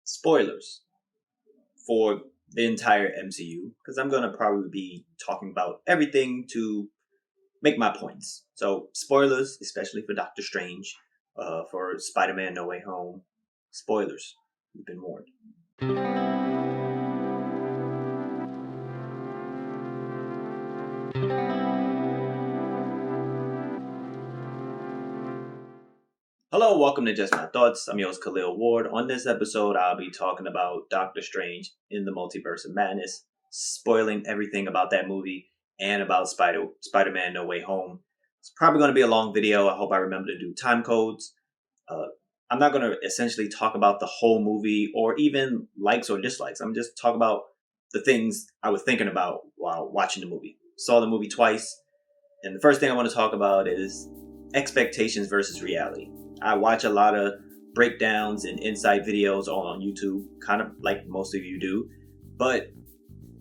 spoilers for the entire MCU because I'm gonna probably be talking about everything to make my points. So spoilers, especially for Doctor Strange, for Spider-Man: No Way Home. Spoilers. You've been warned. Hello, welcome to Just My Thoughts. I'm your host Khaleel Ward. On this episode, I'll be talking about Doctor Strange in the Multiverse of Madness, spoiling everything about that movie and about Spider-Man: No Way Home. It's probably going to be a long video. I hope I remember to do time codes. I'm not going to essentially talk about the whole movie or even likes or dislikes. I'm just talking about the things I was thinking about while watching the movie. Saw the movie twice, and the first thing I want to talk about is expectations versus reality. I watch a lot of breakdowns and insight videos all on YouTube, kind of like most of you do. But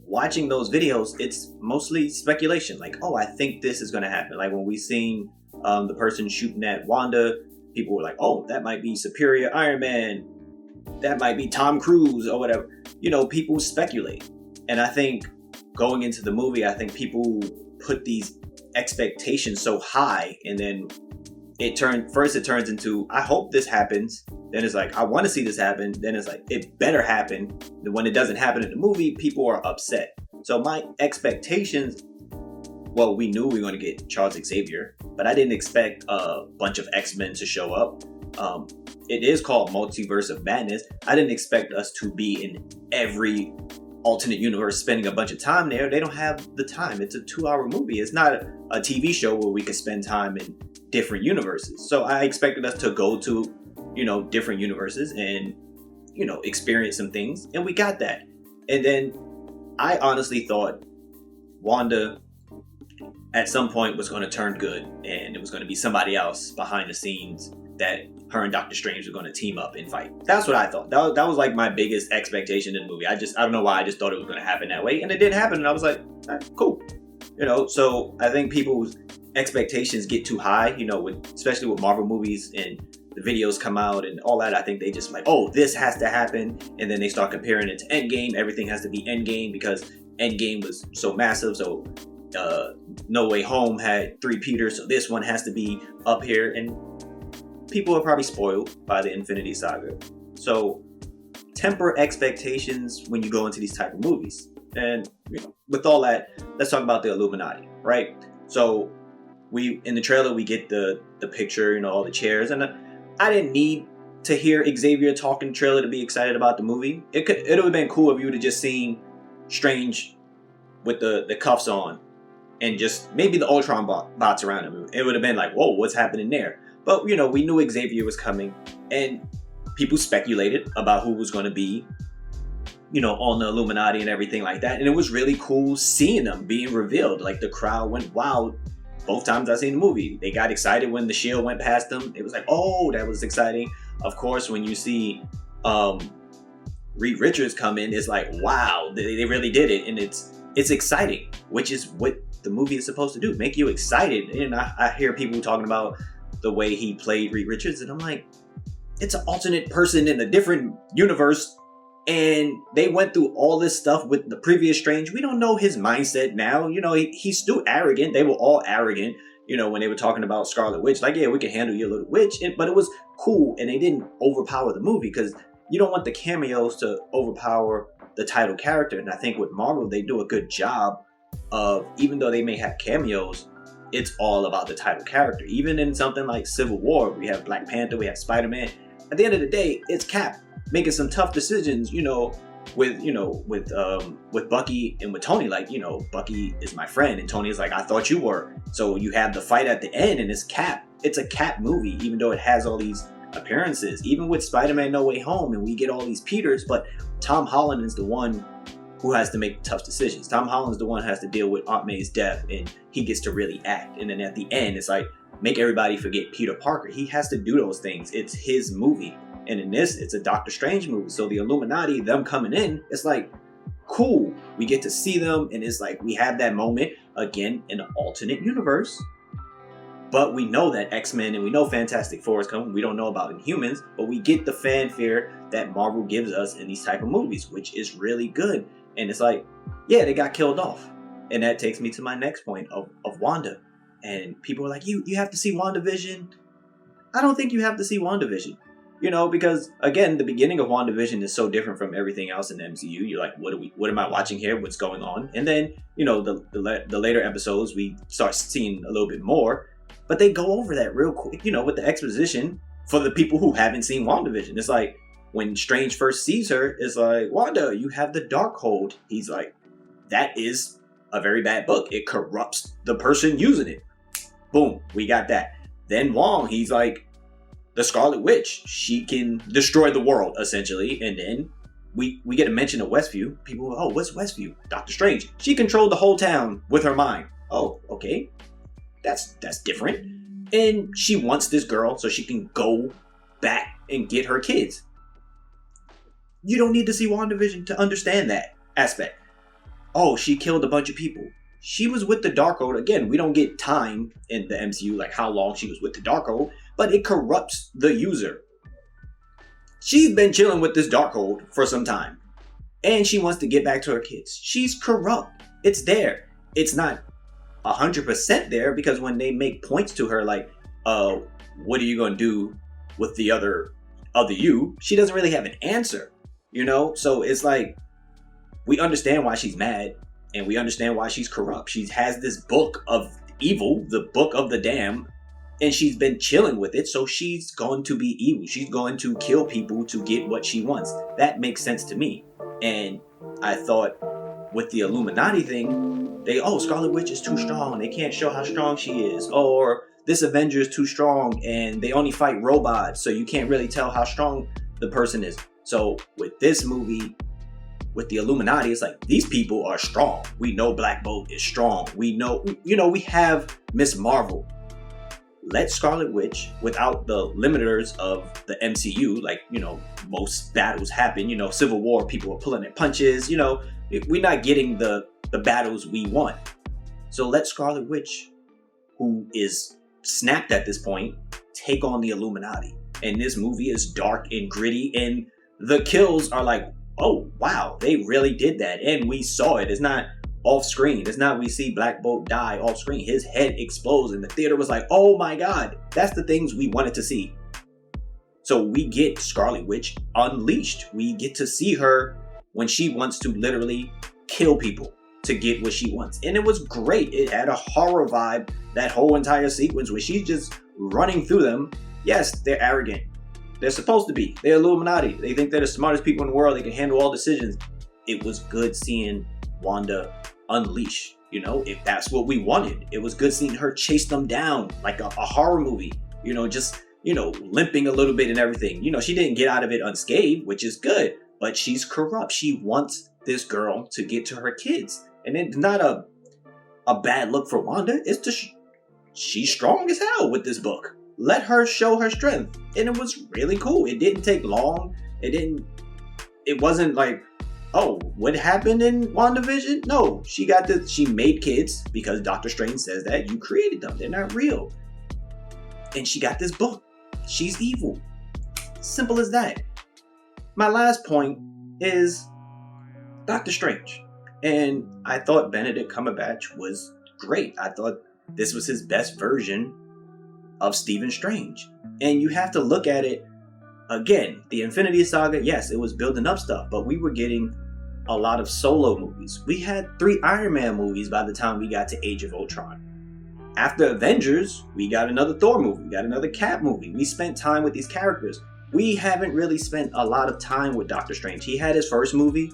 watching those videos, it's mostly speculation. Like, oh, I think this is going to happen. Like when we seen the person shooting at Wanda, people were like, oh, that might be Superior Iron Man. That might be Tom Cruise or whatever. You know, people speculate. And I think going into the movie, I think people put these expectations so high, and then it turns into, I hope this happens. Then it's like, I want to see this happen. Then it's like, it better happen. Then when it doesn't happen in the movie, people are upset. So my expectations, well, we knew we were going to get Charles Xavier, but I didn't expect a bunch of X-Men to show up. It is called Multiverse of Madness. I didn't expect us to be in every alternate universe spending a bunch of time there. They don't have the time. It's a 2-hour movie. It's not a TV show where we could spend time in different universes. So I expected us to go to, different universes and, experience some things. And we got that. And then I honestly thought Wanda at some point was going to turn good, and it was going to be somebody else behind the scenes that her and Doctor Strange were going to team up and fight. That's what I thought. That was like my biggest expectation in the movie. I don't know why, I just thought it was going to happen that way, and it did happen, and I was like, cool. So I think people's expectations get too high, especially with Marvel movies, and the videos come out and all that. I think they just like, oh, this has to happen, and then they start comparing it to Endgame. Everything has to be Endgame because Endgame was so massive. So No Way Home had 3 Peters, so this one has to be up here, and people are probably spoiled by the Infinity Saga. So temper expectations when you go into these type of movies. And with all that, let's talk about the Illuminati, right? So in the trailer we get the picture, all the chairs, and I didn't need to hear Xavier talk in the trailer to be excited about the movie. It would have been cool if you would have just seen Strange with the cuffs on and just maybe the Ultron bots around him. It would have been like, whoa, what's happening there? But, we knew Xavier was coming, and people speculated about who was going to be, on the Illuminati and everything like that. And it was really cool seeing them being revealed. Like, the crowd went wild both times I seen the movie. They got excited when the shield went past them. It was like, oh, that was exciting. Of course, when you see Reed Richards come in, it's like, wow, they really did it. And it's exciting, which is what the movie is supposed to do, make you excited. And I hear people talking about the way he played Reed Richards, and I'm like, it's an alternate person in a different universe, and they went through all this stuff with the previous Strange. We don't know his mindset now. He's still arrogant. They were all arrogant, when they were talking about Scarlet Witch, like, yeah, we can handle your little witch. But it was cool, and they didn't overpower the movie, because you don't want the cameos to overpower the title character. And I think with Marvel, they do a good job of, even though they may have cameos, it's all about the title character. Even in something like Civil War, we have Black Panther, we have Spider-Man. At the end of the day, it's Cap making some tough decisions, with Bucky and with Tony. Like, Bucky is my friend, and Tony is like, I thought you were. So you have the fight at the end, and it's Cap. It's a Cap movie, even though it has all these appearances. Even with Spider-Man: No Way Home, and we get all these Peters, but Tom Holland is the one who has to make tough decisions. Tom Holland's the one who has to deal with Aunt May's death, and he gets to really act. And then at the end, it's like, make everybody forget Peter Parker. He has to do those things. It's his movie. And in this, it's a Doctor Strange movie. So the Illuminati, them coming in, it's like, cool. We get to see them, and it's like, we have that moment again in an alternate universe. But we know that X-Men and we know Fantastic Four is coming. We don't know about Inhumans, but we get the fanfare that Marvel gives us in these type of movies, which is really good. And it's like, yeah, they got killed off. And that takes me to my next point of Wanda. And people are like, you have to see WandaVision. I don't think you have to see WandaVision. Because again, the beginning of WandaVision is so different from everything else in the MCU. You're like, what am I watching here? What's going on? And then, the later episodes, we start seeing a little bit more. But they go over that real quick, with the exposition for the people who haven't seen WandaVision. It's like when Strange first sees her, it's like, Wanda, you have the Darkhold. He's like, that is a very bad book. It corrupts the person using it. Boom, we got that. Then Wong, he's like, the Scarlet Witch. She can destroy the world, essentially. And then we get a mention of Westview. People, oh, what's Westview? Doctor Strange. She controlled the whole town with her mind. Oh, okay. That's different. And she wants this girl so she can go back and get her kids. You don't need to see WandaVision to understand that aspect. Oh, she killed a bunch of people. She was with the Darkhold. Again, we don't get time in the MCU, like how long she was with the Darkhold, but it corrupts the user. She's been chilling with this Darkhold for some time, and she wants to get back to her kids. She's corrupt. It's there. It's not 100% there, because when they make points to her, like, what are you going to do with the other you? She doesn't really have an answer, So it's like, we understand why she's mad, and we understand why she's corrupt. She has this book of evil, the book of the damned, and she's been chilling with it, so she's going to be evil. She's going to kill people to get what she wants. That makes sense to me. And I thought with the Illuminati thing, Scarlet Witch is too strong. They can't show how strong she is. Or this Avenger is too strong and they only fight robots, so you can't really tell how strong the person is. So with this movie, with the Illuminati, it's like, these people are strong. We know Black Bolt is strong. We know, we have Miss Marvel. Let Scarlet Witch, without the limiters of the MCU, like, most battles happen, Civil War, people are pulling at punches, we're not getting the battles we want. So let Scarlet Witch, who is snapped at this point, take on the Illuminati. And this movie is dark and gritty, and the kills are like, oh, wow, they really did that. And we saw it. It's not off screen. It's not we see Black Bolt die off screen. His head explodes, and the theater was like, oh my God, that's the things we wanted to see. So we get Scarlet Witch unleashed. We get to see her when she wants to literally kill people to get what she wants. And it was great. It had a horror vibe, that whole entire sequence where she's just running through them. Yes, they're arrogant. They're supposed to be. They're Illuminati. They think they're the smartest people in the world. They can handle all decisions. It was good seeing Wanda unleash, if that's what we wanted. It was good seeing her chase them down like a horror movie, just, limping a little bit and everything. She didn't get out of it unscathed, which is good, but she's corrupt. She wants this girl to get to her kids. And it's not a bad look for Wanda. It's just, she's strong as hell with this book. Let her show her strength. And it was really cool. It didn't take long. It wasn't like, oh, what happened in WandaVision? No, she made kids because Doctor Strange says that you created them. They're not real. And she got this book. She's evil. Simple as that. My last point is Doctor Strange. And I thought Benedict Cumberbatch was great. I thought this was his best version of Stephen Strange. And you have to look at it again. The Infinity Saga, yes, it was building up stuff, but we were getting a lot of solo movies. We had 3 Iron Man movies by the time we got to Age of Ultron. After Avengers, we got another Thor movie, we got another Cap movie. We spent time with these characters. We haven't really spent a lot of time with Doctor Strange. He had his first movie,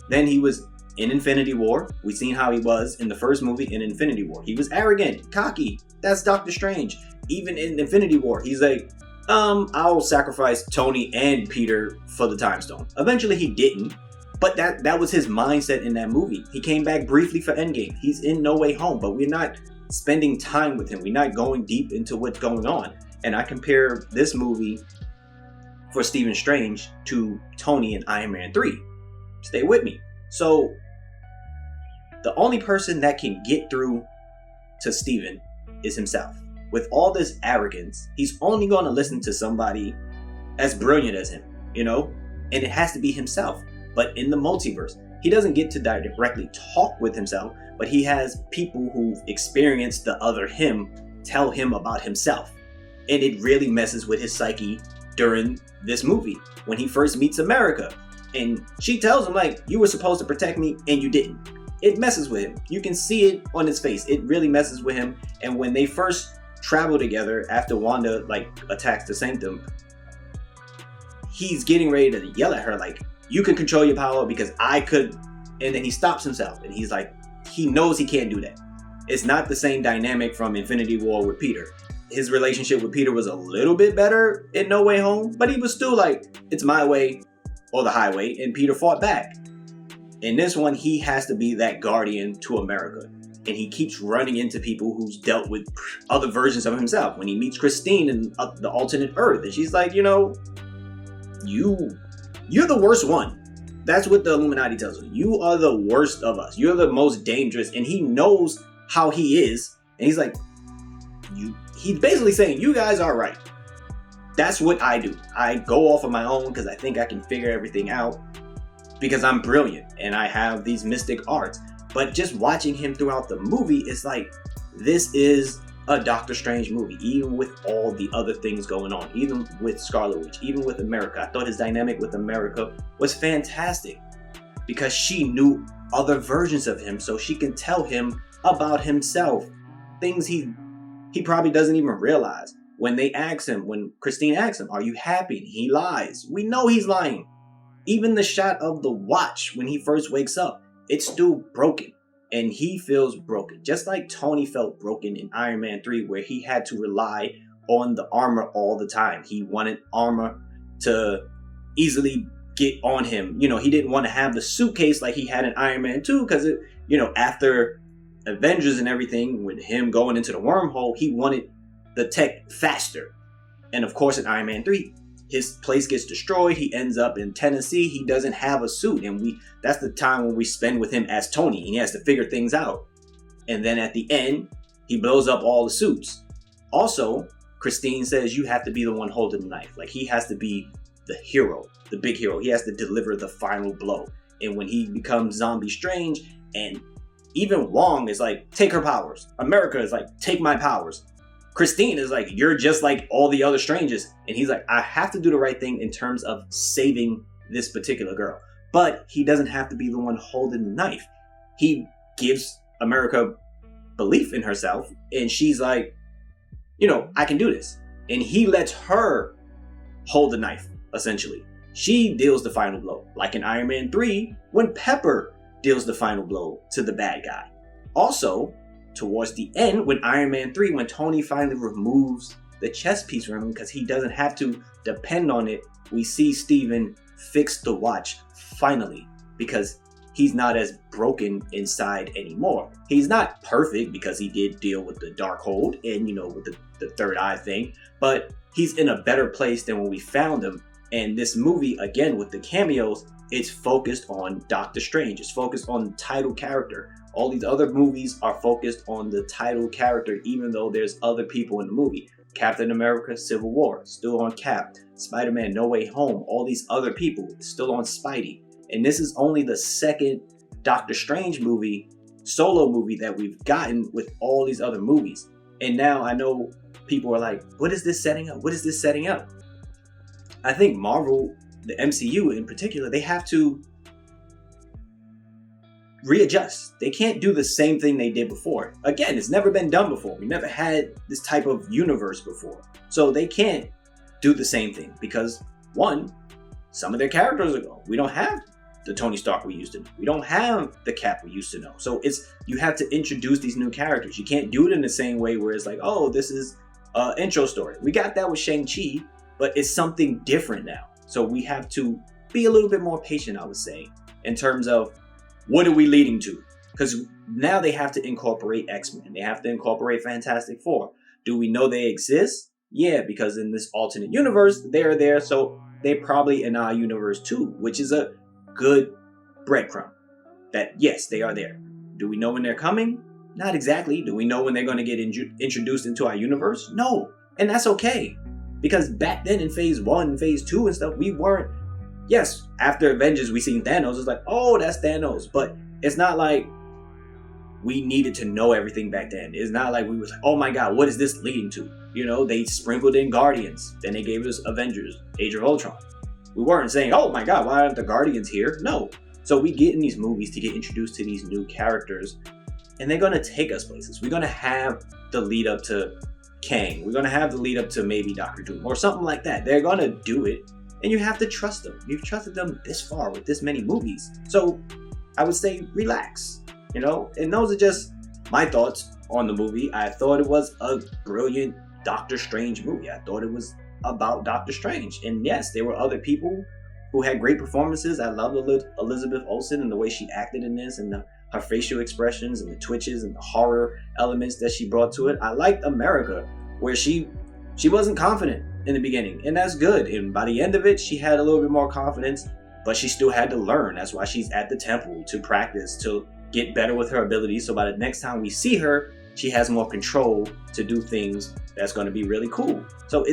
then he was in Infinity War. We seen how he was in the first movie in Infinity War. He was arrogant, cocky. That's Doctor Strange. Even in Infinity War, he's like, I'll sacrifice Tony and Peter for the Time Stone. Eventually he didn't, but that was his mindset in that movie. He came back briefly for Endgame. He's in No Way Home, but we're not spending time with him. We're not going deep into what's going on. And I compare this movie for Stephen Strange to Tony in Iron Man 3. Stay with me. So the only person that can get through to Stephen is himself. with all this arrogance, he's only going to listen to somebody as brilliant as him, you know? And it has to be himself. But in the multiverse, he doesn't get to directly talk with himself, but he has people who've experienced the other him tell him about himself. And it really messes with his psyche during this movie when he first meets America. And she tells him, like, you were supposed to protect me and you didn't. It messes with him. You can see it on his face. It really messes with him. And when they first travel together after Wanda, like, attacks the Sanctum, he's getting ready to yell at her, like, you can control your power because I could. And then he stops himself and he's like, he knows he can't do that. It's not the same dynamic from Infinity War with Peter. His relationship with Peter was a little bit better in No Way Home, but he was still like, it's my way or the highway, and Peter fought back. In this one, he has to be that guardian to America. And he keeps running into people who's dealt with other versions of himself. When he meets Christine in the alternate Earth, and she's like, you know, you're the worst one. That's what the Illuminati tells him. You are the worst of us. You're the most dangerous. And he knows how he is. And he's like, he's basically saying, you guys are right. That's what I do. I go off on my own because I think I can figure everything out because I'm brilliant and I have these mystic arts. But just watching him throughout the movie, it's like, this is a Doctor Strange movie, even with all the other things going on, even with Scarlet Witch, even with America. I thought his dynamic with America was fantastic because she knew other versions of him, so she can tell him about himself, things he probably doesn't even realize. When Christine asks him, are you happy? He lies. We know he's lying. Even the shot of the watch when he first wakes up, it's still broken. And he feels broken. Just like Tony felt broken in Iron Man 3, where he had to rely on the armor all the time. He wanted armor to easily get on him. You know, he didn't want to have the suitcase like he had in Iron Man 2, because, after Avengers and everything, with him going into the wormhole, he wanted the tech faster. And of course, in Iron Man 3, his place gets destroyed. He ends up in Tennessee. He doesn't have a suit. And that's the time when we spend with him as Tony. And he has to figure things out. And then at the end, he blows up all the suits. Also, Christine says you have to be the one holding the knife. Like, he has to be the hero, the big hero. He has to deliver the final blow. And when he becomes Zombie Strange, and even Wong is like, take her powers. America is like, take my powers. Christine is like, you're just like all the other strangers. And he's like, I have to do the right thing in terms of saving this particular girl. But he doesn't have to be the one holding the knife. He gives America belief in herself. And she's like, I can do this. And he lets her hold the knife, essentially. She deals the final blow. Like in Iron Man 3, when Pepper deals the final blow to the bad guy. Also, towards the end, when Iron Man 3, when Tony finally removes the chess piece from him because he doesn't have to depend on it, we see Steven fix the watch finally, because he's not as broken inside anymore. He's not perfect because he did deal with the Darkhold and, with the third eye thing, but he's in a better place than when we found him. And this movie, again, with the cameos, it's focused on Doctor Strange. It's focused on the title character. All these other movies are focused on the title character, even though there's other people in the movie. Captain America, Civil War, still on Cap. Spider-Man, No Way Home, all these other people, still on Spidey. And this is only the second Doctor Strange movie, solo movie, that we've gotten with all these other movies. And now I know people are like, what is this setting up? What is this setting up? I think Marvel, the MCU in particular, they have to readjust. They can't do the same thing they did before. Again, it's never been done before. We never had this type of universe before. So they can't do the same thing because, one, some of their characters are gone. We don't have the Tony Stark we used to know. We don't have the Cap we used to know. So you have to introduce these new characters. You can't do it in the same way where it's like, oh, this is an intro story. We got that with Shang-Chi, but it's something different now. So we have to be a little bit more patient, I would say, in terms of what are we leading to? Because now they have to incorporate X-Men. They have to incorporate Fantastic Four. Do we know they exist? Yeah, because in this alternate universe, they're there. So they're probably in our universe too, which is a good breadcrumb. That, yes, they are there. Do we know when they're coming? Not exactly. Do we know when they're going to get introduced into our universe? No. And that's okay. Because back then in phase 1, phase 2 and stuff, we weren't. Yes, after Avengers, we seen Thanos. It's like, oh, that's Thanos. But it's not like we needed to know everything back then. It's not like we was like, oh my God, what is this leading to? You know, they sprinkled in Guardians. Then they gave us Avengers, Age of Ultron. We weren't saying, oh my God, why aren't the Guardians here? No. So we get in these movies to get introduced to these new characters. And they're going to take us places. We're going to have the lead up to Kang. We're going to have the lead up to maybe Doctor Doom or something like that. They're going to do it. And you have to trust them. You've trusted them this far with this many movies. So I would say relax, you know? And those are just my thoughts on the movie. I thought it was a brilliant Doctor Strange movie. I thought it was about Doctor Strange. And yes, there were other people who had great performances. I love Elizabeth Olsen and the way she acted in this, and her facial expressions and the twitches and the horror elements that she brought to it. I liked America, where she wasn't confident in the beginning, and that's good. And by the end of it, she had a little bit more confidence, but she still had to learn. That's why she's at the temple to practice, to get better with her abilities. So by the next time we see her, she has more control to do things that's going to be really cool. So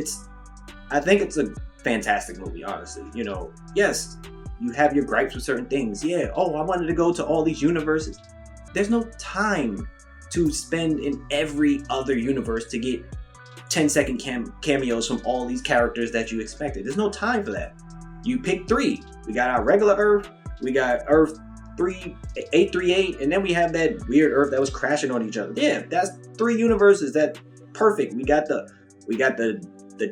I think it's a fantastic movie, honestly. You know, yes, you have your gripes with certain things. Yeah, oh, I wanted to go to all these universes. There's no time to spend in every other universe to get 10-second cameos from all these characters that you expected. There's no time for that. You pick 3. We got our regular Earth, we got Earth 838, and then we have that weird Earth that was crashing on each other. Yeah, that's 3 universes. That perfect. We got the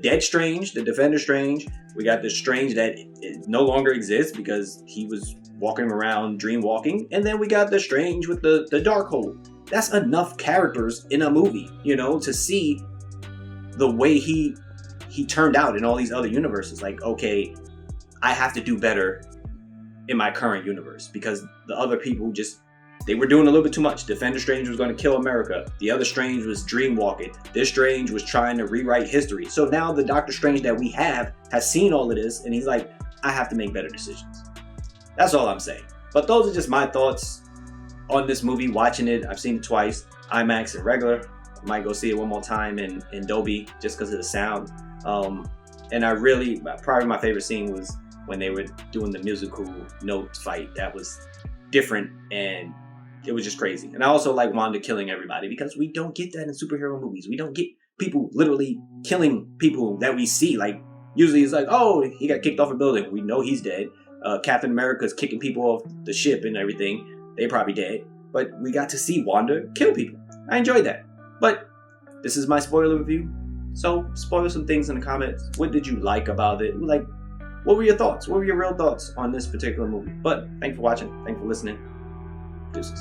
Dead Strange, the Defender Strange. We got the Strange that no longer exists because he was walking around dream walking. And then we got the Strange with the Darkhold. That's enough characters in a movie, you know, to see the way he turned out in all these other universes. Like, okay, I have to do better in my current universe because the other people they were doing a little bit too much. Defender Strange was going to kill America. The other Strange was dream walking. This Strange was trying to rewrite history. So now the Doctor Strange that we have has seen all of this, and he's like, I have to make better decisions. That's all I'm saying. But those are just my thoughts on this movie. Watching it, I've seen it twice, IMAX and regular. I might go see it one more time in Dolby just because of the sound. And probably my favorite scene was when they were doing the musical note fight. That was different, and it was just crazy. And I also like Wanda killing everybody because we don't get that in superhero movies. We don't get people literally killing people that we see. Like, usually it's like, oh, he got kicked off a building. We know he's dead. Captain America's kicking people off the ship and everything. They probably dead. But we got to see Wanda kill people. I enjoyed that. But this is my spoiler review. So spoil some things in the comments. What did you like about it? Like, what were your thoughts? What were your real thoughts on this particular movie? But thanks for watching. Thanks for listening. Deuces.